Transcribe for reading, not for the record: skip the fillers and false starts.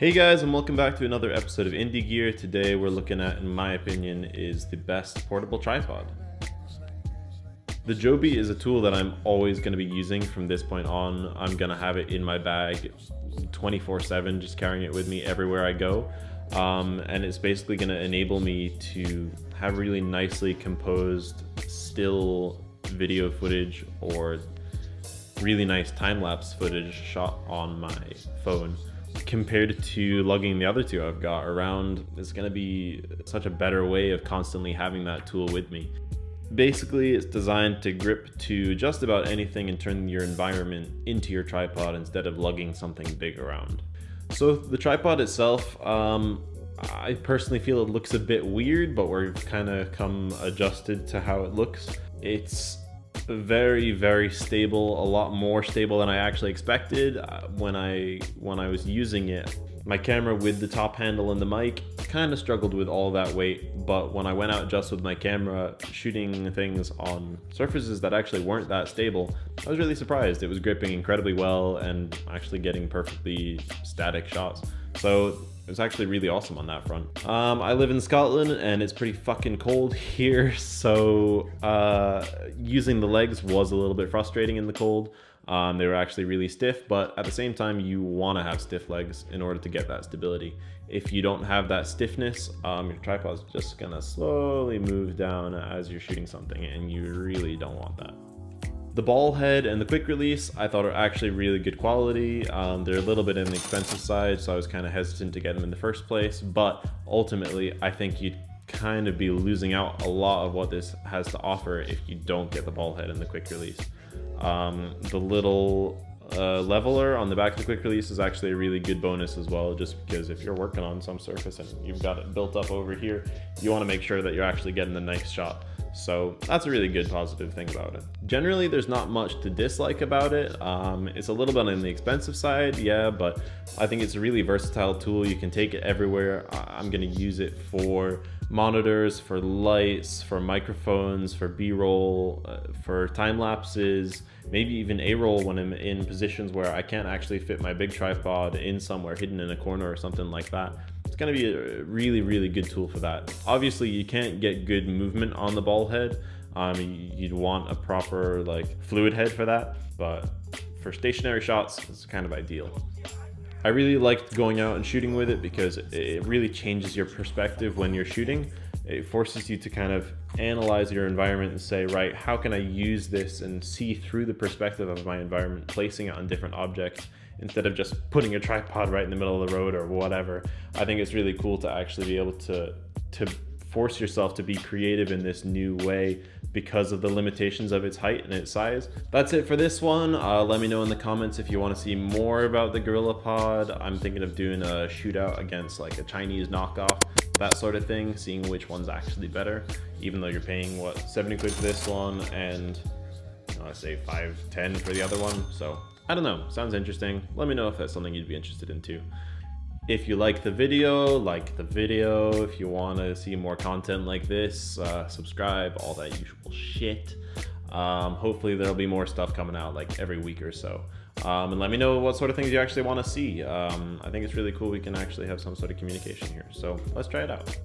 Hey guys, and welcome back to another episode of Indie Gear. Today we're looking at, in my opinion, is the best portable tripod. The Joby is a tool that I'm always going to be using from this point on. I'm going to have it in my bag 24/7, just carrying it with me everywhere I go. And it's basically going to enable me to have really nicely composed still video footage or really nice time-lapse footage shot on my phone. Compared to lugging the other two I've got around, it's going to be such a better way of constantly having that tool with me. Basically, it's designed to grip to just about anything and turn your environment into your tripod instead of lugging something big around. So the tripod itself, I personally feel it looks a bit weird, but we're kind of come adjusted to how it looks. It's very, very stable, a lot more stable than I actually expected. When I was using it, my camera with the top handle and the mic kind of struggled with all that weight, but when I went out just with my camera shooting things on surfaces that actually weren't that stable, I was really surprised. It was gripping incredibly well and actually getting perfectly static shots. So it was actually really awesome on that front. I live in Scotland and it's pretty fucking cold here, so using the legs was a little bit frustrating in the cold. They were actually really stiff, but at the same time you want to have stiff legs in order to get that stability. If you don't have that stiffness, your tripod's just gonna slowly move down as you're shooting something, and you really don't want that. The ball head and the quick release I thought are actually really good quality. They're a little bit on the expensive side, so I was kind of hesitant to get them in the first place, but ultimately I think you'd kind of be losing out a lot of what this has to offer if you don't get the ball head and the quick release. The little leveler on the back of the quick release is actually a really good bonus as well, just because if you're working on some surface and you've got it built up over here, you want to make sure that you're actually getting the nice shot. So that's a really good positive thing about it. Generally, there's not much to dislike about it. It's a little bit on the expensive side, yeah, but I think it's a really versatile tool. You can take it everywhere. I'm going to use it for monitors, for lights, for microphones, for B-roll, for time lapses, maybe even A-roll when I'm in positions where I can't actually fit my big tripod in somewhere hidden in a corner or something like that. It's going to be a really, really good tool for that. Obviously, you can't get good movement on the ball head. You'd want a proper fluid head for that, but for stationary shots, it's kind of ideal. I really liked going out and shooting with it because it really changes your perspective when you're shooting. It forces you to kind of analyze your environment and say, right, how can I use this and see through the perspective of my environment, placing it on different objects instead of just putting a tripod right in the middle of the road or whatever. I think it's really cool to actually be able to force yourself to be creative in this new way because of the limitations of its height and its size. That's it for this one. Let me know in the comments if you want to see more about the Gorillapod. I'm thinking of doing a shootout against a Chinese knockoff, that sort of thing, seeing which one's actually better, even though you're paying 70 quid for this one and I say 5-10 for the other one. So I don't know, sounds interesting. Let me know if that's something you'd be interested in too. If you like the video, like the video. If you want to see more content like this, subscribe, all that usual shit. Hopefully there'll be more stuff coming out every week or so. And let me know what sort of things you actually want to see. I think it's really cool we can actually have some sort of communication here. So let's try it out.